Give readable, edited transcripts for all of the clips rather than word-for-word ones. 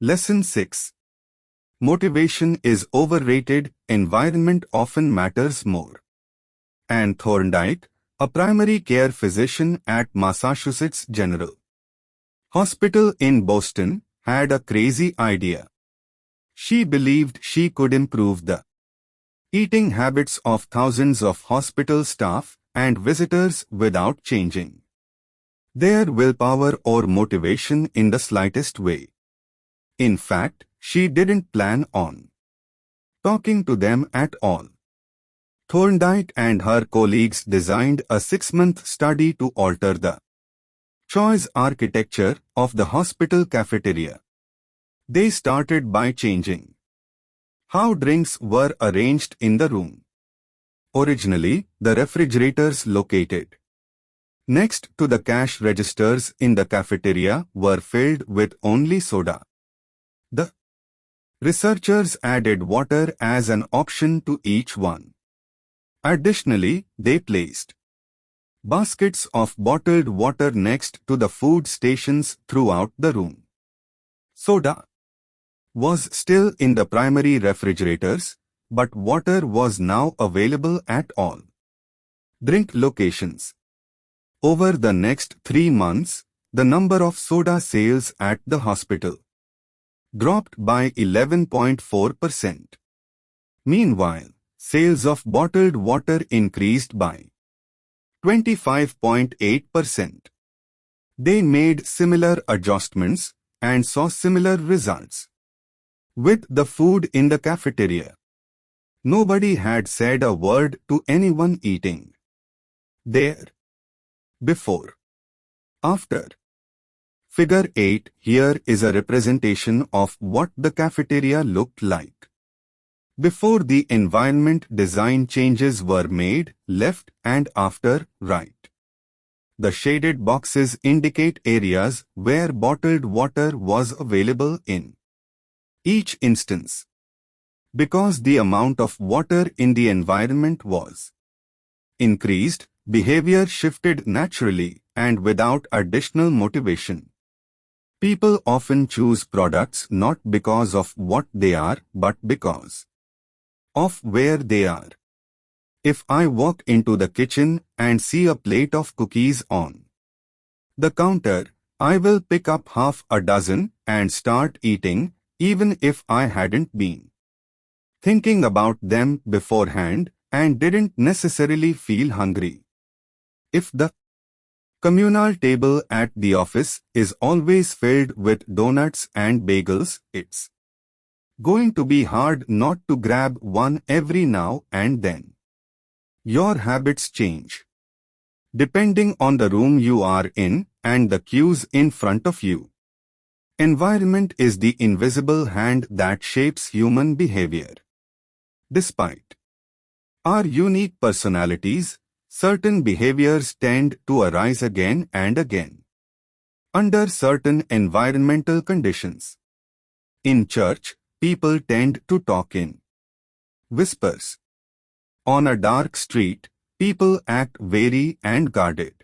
Lesson 6. Motivation is overrated, environment often matters more. Anne Thorndike, a primary care physician at Massachusetts General Hospital in Boston, had a crazy idea. She believed she could improve the eating habits of thousands of hospital staff and visitors without changing their willpower or motivation in the slightest way. In fact, she didn't plan on talking to them at all. Thorndike and her colleagues designed a 6-month study to alter the choice architecture of the hospital cafeteria. They started by changing how drinks were arranged in the room. Originally, the refrigerators located next to the cash registers in the cafeteria were filled with only soda. The researchers added water as an option to each one. Additionally, they placed baskets of bottled water next to the food stations throughout the room. Soda was still in the primary refrigerators, but water was now available at all drink locations. Over the next 3 months, the number of soda sales at the hospital dropped by 11.4%. Meanwhile, sales of bottled water increased by 25.8%. They made similar adjustments and saw similar results with the food in the cafeteria. Nobody had said a word to anyone eating there before. After. Figure 8 here is a representation of what the cafeteria looked like before the environment design changes were made, left and after, right. The shaded boxes indicate areas where bottled water was available in each instance. Because the amount of water in the environment was increased, behavior shifted naturally and without additional motivation. People often choose products not because of what they are, but because of where they are. If I walk into the kitchen and see a plate of cookies on the counter, I will pick up half a dozen and start eating, even if I hadn't been thinking about them beforehand and didn't necessarily feel hungry. If the communal table at the office is always filled with donuts and bagels, it's going to be hard not to grab one every now and then. Your habits change depending on the room you are in and the cues in front of you. Environment is the invisible hand that shapes human behavior. Despite our unique personalities, certain behaviors tend to arise again and again under certain environmental conditions. In church, people tend to talk in whispers. On a dark street, people act wary and guarded.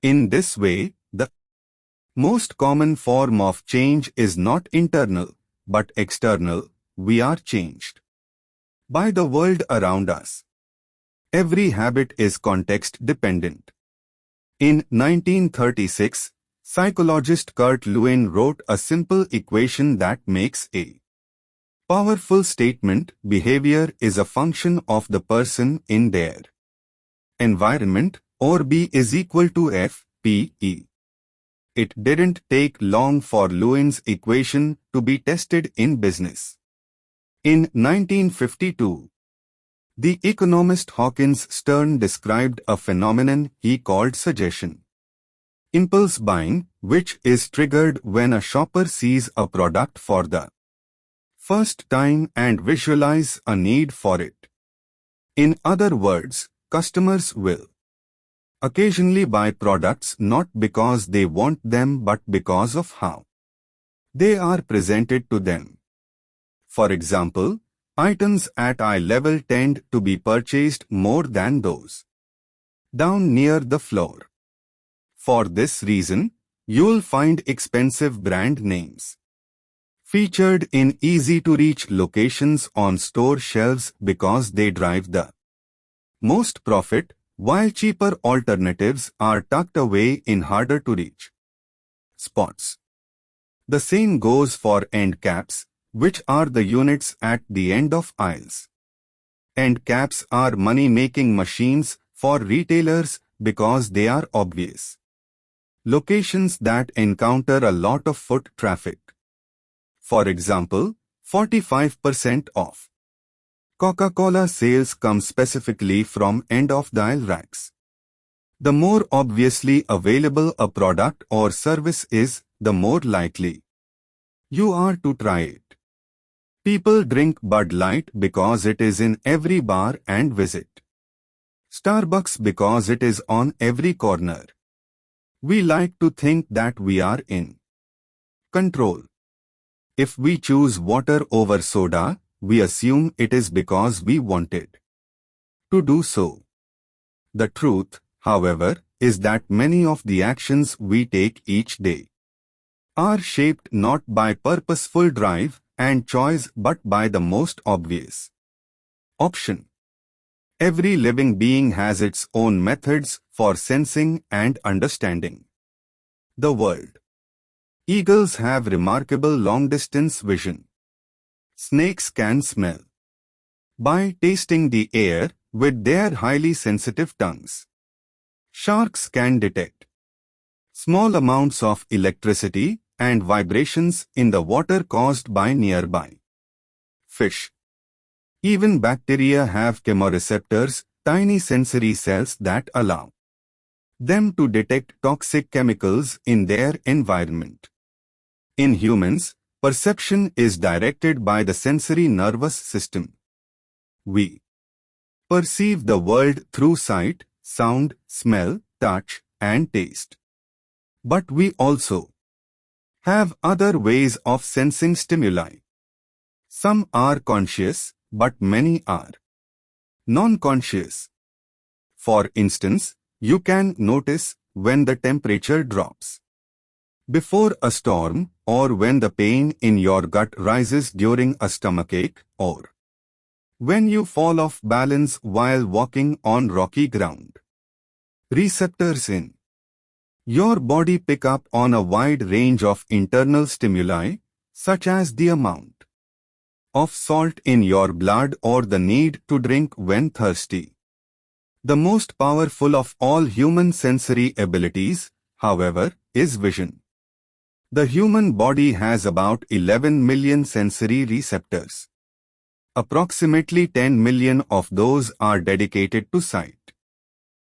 In this way, the most common form of change is not internal, but external. We are changed by the world around us. Every habit is context-dependent. In 1936, psychologist Kurt Lewin wrote a simple equation that makes a powerful statement: behavior is a function of the person in their environment, or B is equal to F, P, E. It didn't take long for Lewin's equation to be tested in business. In 1952, the economist Hawkins Stern described a phenomenon he called suggestion impulse buying, which is triggered when a shopper sees a product for the first time and visualizes a need for it. In other words, customers will occasionally buy products not because they want them but because of how they are presented to them. For example, items at eye level tend to be purchased more than those down near the floor. For this reason, you'll find expensive brand names Featured in easy-to-reach locations on store shelves because they drive the most profit, while cheaper alternatives are tucked away in harder-to-reach spots. The same goes for end caps, which are the units at the end of aisles. End caps are money-making machines for retailers because they are obvious locations that encounter a lot of foot traffic. For example, 45% off Coca-Cola sales come specifically from end-of-the-aisle racks. The more obviously available a product or service is, the more likely you are to try it. People drink Bud Light because it is in every bar and visit Starbucks because it is on every corner. We like to think that we are in control. If we choose water over soda, we assume it is because we wanted to do so. The truth, however, is that many of the actions we take each day are shaped not by purposeful drive and choice but by the most obvious option. Every living being has its own methods for sensing and understanding the world. Eagles have remarkable long-distance vision. Snakes can smell by tasting the air with their highly sensitive tongues. Sharks can detect small amounts of electricity and vibrations in the water caused by nearby fish. Even bacteria have chemoreceptors, tiny sensory cells that allow them to detect toxic chemicals in their environment. In humans, perception is directed by the sensory nervous system. We perceive the world through sight, sound, smell, touch, and taste. But we also have other ways of sensing stimuli. Some are conscious, but many are non-conscious. For instance, you can notice when the temperature drops before a storm, or when the pain in your gut rises during a stomachache, or when you fall off balance while walking on rocky ground. Receptors in your body pick up on a wide range of internal stimuli, such as the amount of salt in your blood or the need to drink when thirsty. The most powerful of all human sensory abilities, however, is vision. The human body has about 11 million sensory receptors. Approximately 10 million of those are dedicated to sight.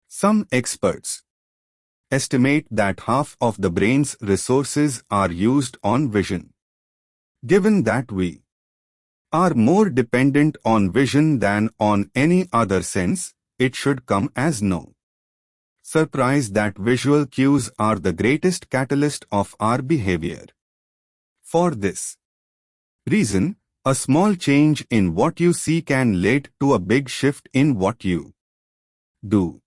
Some experts estimate that half of the brain's resources are used on vision. Given that we are more dependent on vision than on any other sense, it should come as no surprise that visual cues are the greatest catalyst of our behavior. For this reason, a small change in what you see can lead to a big shift in what you do.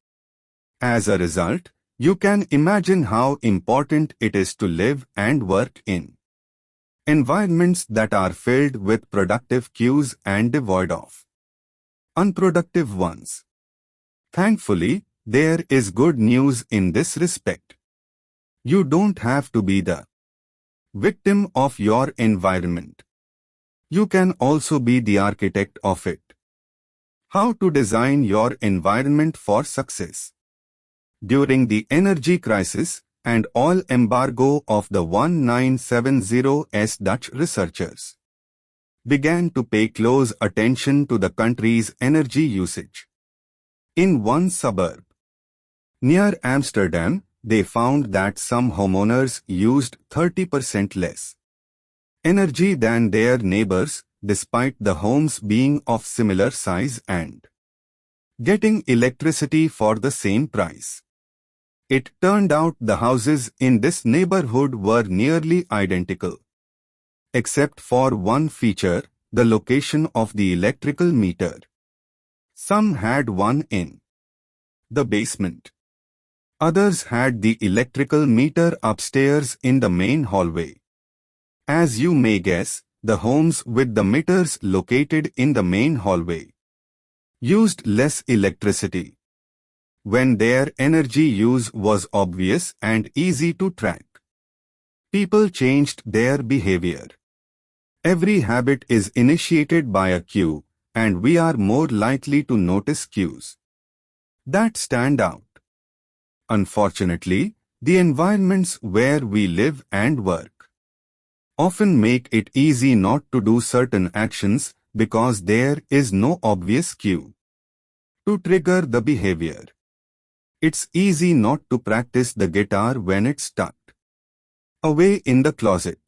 As a result, you can imagine how important it is to live and work in environments that are filled with productive cues and devoid of unproductive ones. Thankfully, there is good news in this respect. You don't have to be the victim of your environment. You can also be the architect of it. How to design your environment for success? During the energy crisis and oil embargo of the 1970s, Dutch researchers began to pay close attention to the country's energy usage. In one suburb near Amsterdam, they found that some homeowners used 30% less energy than their neighbors, despite the homes being of similar size and getting electricity for the same price. It turned out the houses in this neighborhood were nearly identical, except for one feature, the location of the electrical meter. Some had one in the basement. Others had the electrical meter upstairs in the main hallway. As you may guess, the homes with the meters located in the main hallway used less electricity when their energy use was obvious and easy to track. People changed their behavior. Every habit is initiated by a cue, and we are more likely to notice cues that stand out. Unfortunately, the environments where we live and work often make it easy not to do certain actions because there is no obvious cue to trigger the behavior. It's easy not to practice the guitar when it's tucked away in the closet.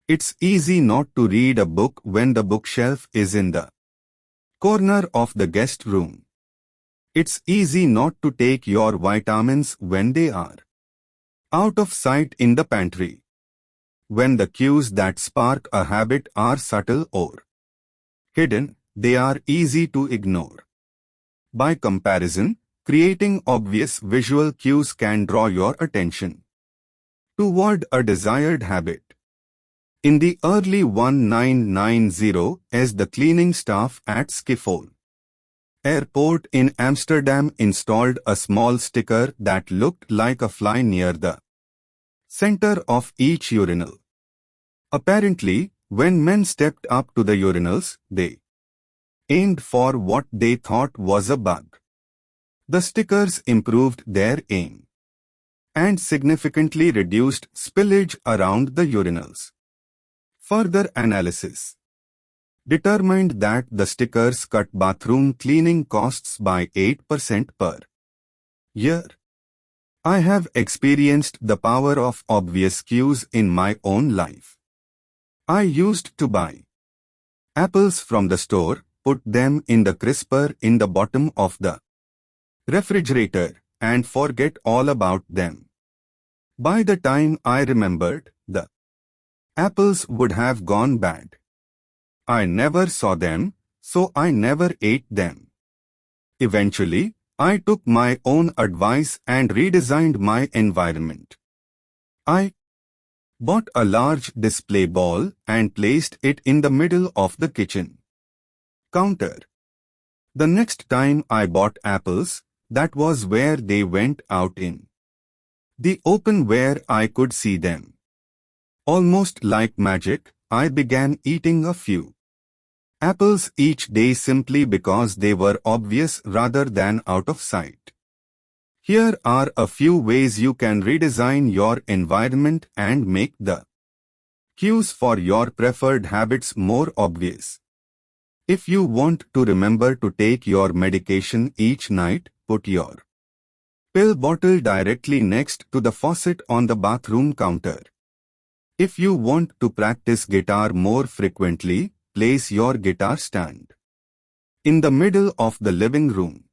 It's easy not to read a book when the bookshelf is in the corner of the guest room. It's easy not to take your vitamins when they are out of sight in the pantry. When the cues that spark a habit are subtle or hidden, they are easy to ignore. By comparison, creating obvious visual cues can draw your attention toward a desired habit. In the early 1990s, the cleaning staff at Schiphol Airport in Amsterdam installed a small sticker that looked like a fly near the center of each urinal. Apparently, when men stepped up to the urinals, they aimed for what they thought was a bug. The stickers improved their aim and significantly reduced spillage around the urinals. Further analysis determined that the stickers cut bathroom cleaning costs by 8% per year. I have experienced the power of obvious cues in my own life. I used to buy apples from the store, put them in the crisper in the bottom of the refrigerator, and forget all about them. By the time I remembered, the apples would have gone bad. I never saw them, so I never ate them. Eventually, I took my own advice and redesigned my environment. I bought a large display ball and placed it in the middle of the kitchen counter. The next time I bought apples, that was where they went, out in the open where I could see them. Almost like magic, I began eating a few apples each day simply because they were obvious rather than out of sight. Here are a few ways you can redesign your environment and make the cues for your preferred habits more obvious. If you want to remember to take your medication each night, put your pill bottle directly next to the faucet on the bathroom counter. If you want to practice guitar more frequently, place your guitar stand in the middle of the living room.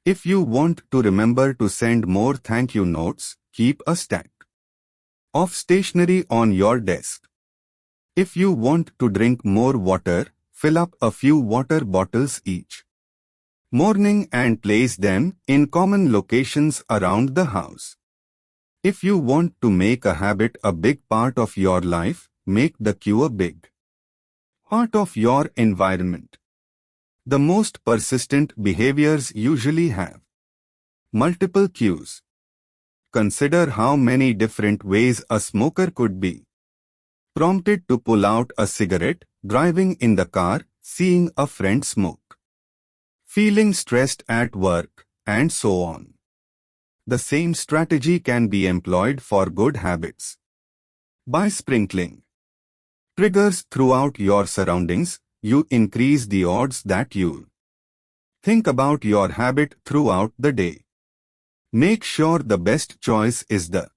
If you want to remember to send more thank you notes, keep a stack of stationery on your desk. If you want to drink more water, fill up a few water bottles each morning and place them in common locations around the house. If you want to make a habit a big part of your life, make the cue a big part of your environment. The most persistent behaviors usually have multiple cues. Consider how many different ways a smoker could be prompted to pull out a cigarette, driving in the car, seeing a friend smoke, feeling stressed at work, and so on. The same strategy can be employed for good habits. By sprinkling triggers throughout your surroundings, you increase the odds that you'll think about your habit throughout the day. Make sure the best choice is the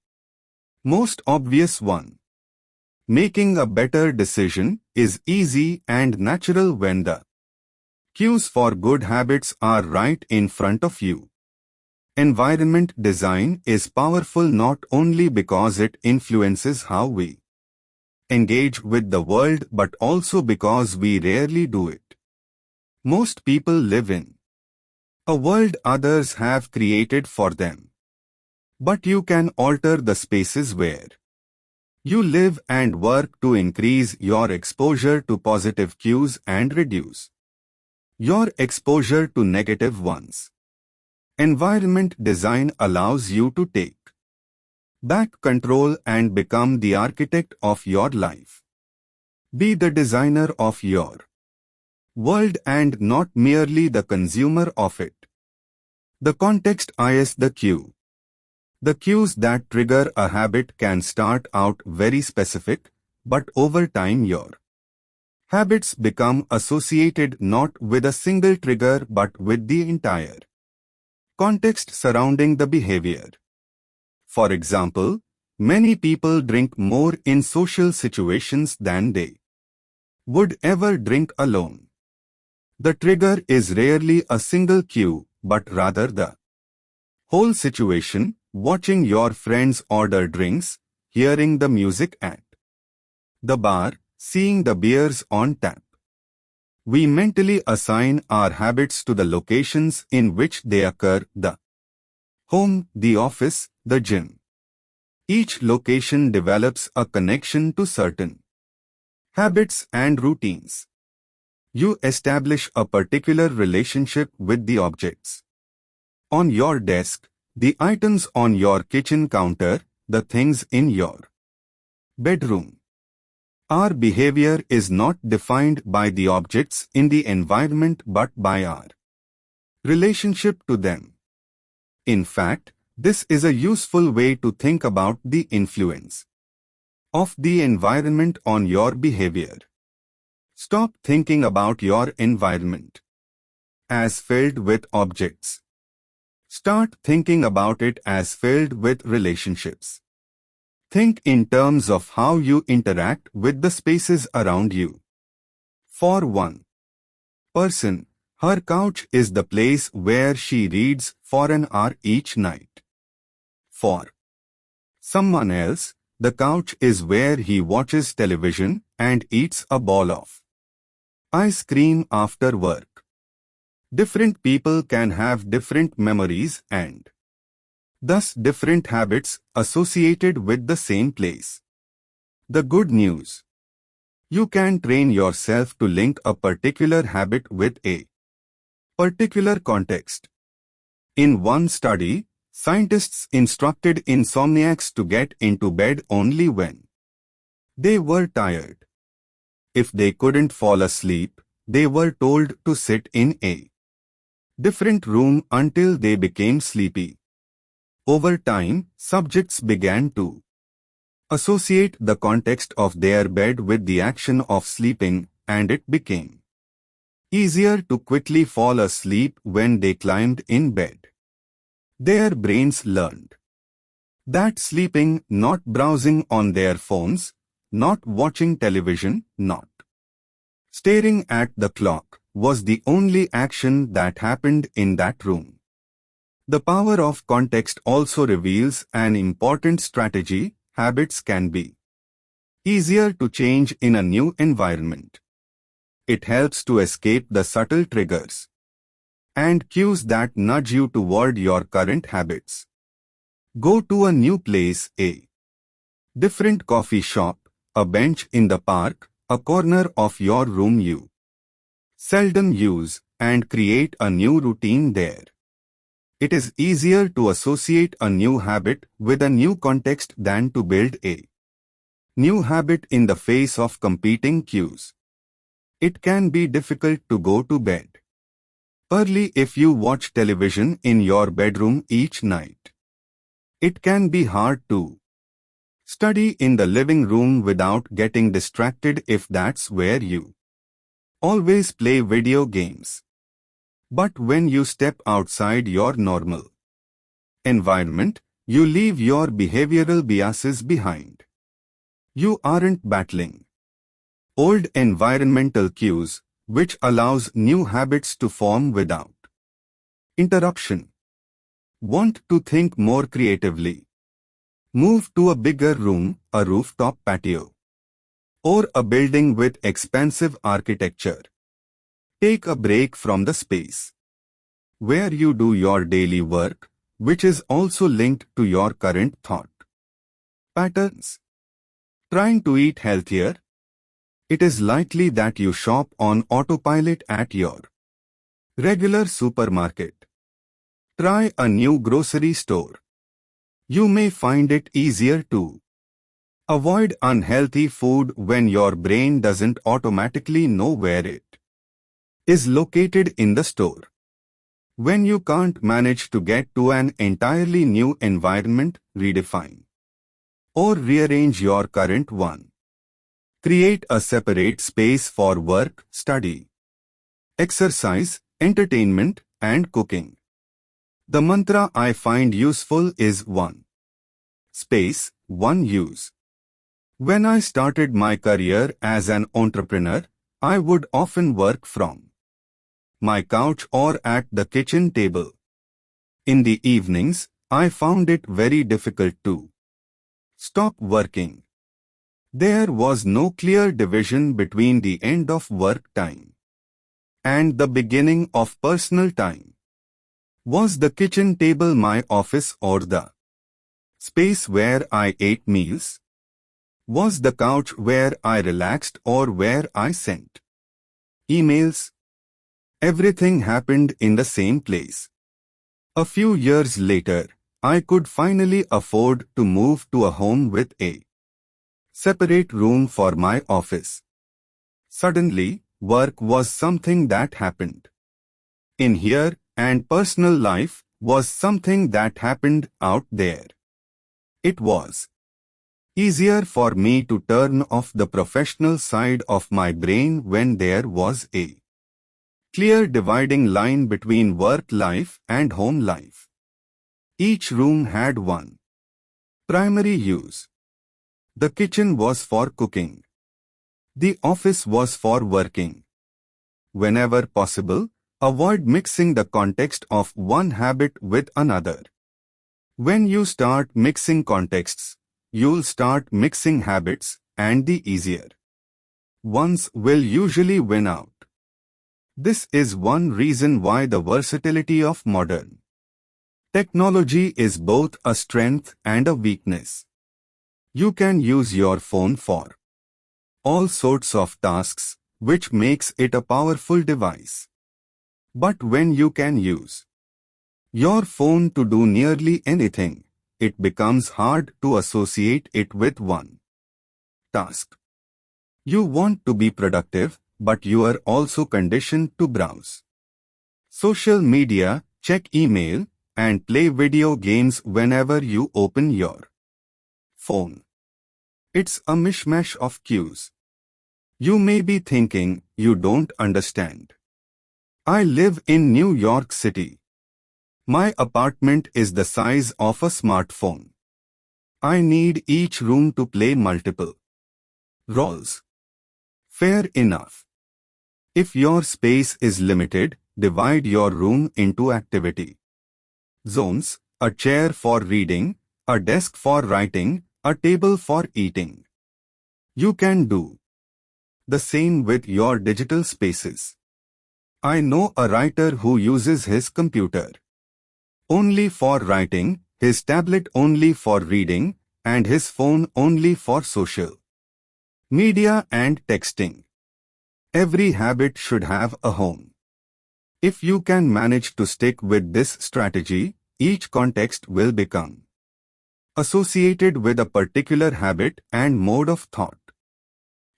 most obvious one. Making a better decision is easy and natural when the cues for good habits are right in front of you. Environment design is powerful not only because it influences how we engage with the world but also because we rarely do it. Most people live in a world others have created for them. But you can alter the spaces where You live and work to increase your exposure to positive cues and reduce your exposure to negative ones. Environment design allows you to take back control and become the architect of your life. Be the designer of your world and not merely the consumer of it. The context is the cue. The cues that trigger a habit can start out very specific, but over time your habits become associated not with a single trigger but with the entire context surrounding the behavior. For example, many people drink more in social situations than they would ever drink alone. The trigger is rarely a single cue, but rather the whole situation, watching your friends order drinks, hearing the music at the bar, seeing the beers on tap. We mentally assign our habits to the locations in which they occur: the home, the office, the gym. Each location develops a connection to certain habits and routines. You establish a particular relationship with the objects on your desk, the items on your kitchen counter, the things in your bedroom. Our behavior is not defined by the objects in the environment but by our relationship to them. In fact, this is a useful way to think about the influence of the environment on your behavior. Stop thinking about your environment as filled with objects. Start thinking about it as filled with relationships. Think in terms of how you interact with the spaces around you. For one person, her couch is the place where she reads for an hour each night. For someone else, the couch is where he watches television and eats a ball of ice cream after work. Different people can have different memories and thus different habits associated with the same place. The good news: you can train yourself to link a particular habit with a particular context. In one study, scientists instructed insomniacs to get into bed only when they were tired. If they couldn't fall asleep, they were told to sit in a different room until they became sleepy. Over time, subjects began to associate the context of their bed with the action of sleeping, and it became easier to quickly fall asleep when they climbed in bed. Their brains learned that sleeping, not browsing on their phones, not watching television, not staring at the clock, was the only action that happened in that room. The power of context also reveals an important strategy: habits can be easier to change in a new environment. It helps to escape the subtle triggers and cues that nudge you toward your current habits. Go to a new place, a different coffee shop, a bench in the park, a corner of your room you seldom use, and create a new routine there. It is easier to associate a new habit with a new context than to build a new habit in the face of competing cues. It can be difficult to go to bed early if you watch television in your bedroom each night. It can be hard to study in the living room without getting distracted if that's where you always play video games. But when you step outside your normal environment, you leave your behavioral biases behind. You aren't battling old environmental cues, which allows new habits to form without interruption. Want to think more creatively? Move to a bigger room, a rooftop patio, or a building with expansive architecture. Take a break from the space where you do your daily work, which is also linked to your current thought patterns. Trying to eat healthier? It is likely that you shop on autopilot at your regular supermarket. Try a new grocery store. You may find it easier to avoid unhealthy food when your brain doesn't automatically know where it is located in the store. When you can't manage to get to an entirely new environment, redefine or rearrange your current one. Create a separate space for work, study, exercise, entertainment, and cooking. The mantra I find useful is 1 space, 1 use. When I started my career as an entrepreneur, I would often work from my couch or at the kitchen table. In the evenings, I found it very difficult to stop working. There was no clear division between the end of work time and the beginning of personal time. Was the kitchen table my office or the space where I ate meals? Was the couch where I relaxed or where I sent emails? Everything happened in the same place. A few years later, I could finally afford to move to a home with a separate room for my office. Suddenly, work was something that happened in here and personal life was something that happened out there. It was easier for me to turn off the professional side of my brain when there was a clear dividing line between work life and home life. Each room had one primary use. The kitchen was for cooking. The office was for working. Whenever possible, avoid mixing the context of one habit with another. When you start mixing contexts, you'll start mixing habits, and the easier ones will usually win out. This is one reason why the versatility of modern technology is both a strength and a weakness. You can use your phone for all sorts of tasks, which makes it a powerful device. But when you can use your phone to do nearly anything, it becomes hard to associate it with one task. You want to be productive, but you are also conditioned to browse social media, check email, and play video games whenever you open your phone. It's a mishmash of cues. You may be thinking, you don't understand. I live in New York City. My apartment is the size of a smartphone. I need each room to play multiple roles. Fair enough. If your space is limited, divide your room into activity zones, a chair for reading, a desk for writing, a table for eating. You can do the same with your digital spaces. I know a writer who uses his computer only for writing, his tablet only for reading, and his phone only for social media and texting. Every habit should have a home. If you can manage to stick with this strategy, each context will become associated with a particular habit and mode of thought.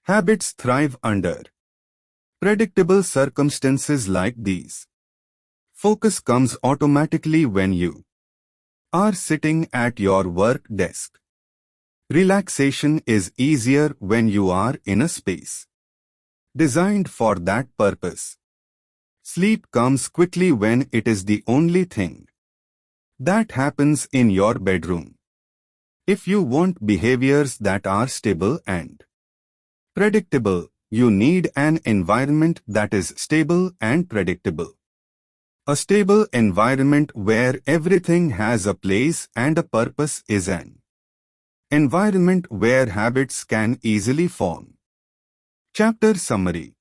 Habits thrive under predictable circumstances like these. Focus comes automatically when you are sitting at your work desk. Relaxation is easier when you are in a space designed for that purpose. Sleep comes quickly when it is the only thing that happens in your bedroom. If you want behaviors that are stable and predictable, you need an environment that is stable and predictable. A stable environment where everything has a place and a purpose is an environment where habits can easily form. Chapter Summary.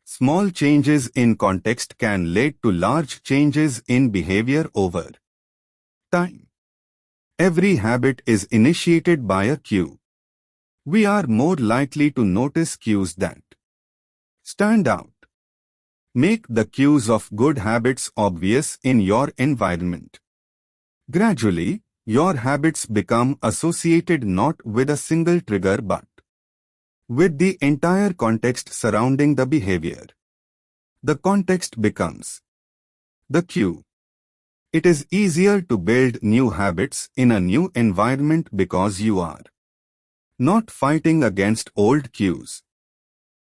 Small changes in context can lead to large changes in behavior over time. Every habit is initiated by a cue. We are more likely to notice cues that stand out. Make the cues of good habits obvious in your environment. Gradually, your habits become associated not with a single trigger but with the entire context surrounding the behavior. The context becomes the cue. It is easier to build new habits in a new environment because you are not fighting against old cues.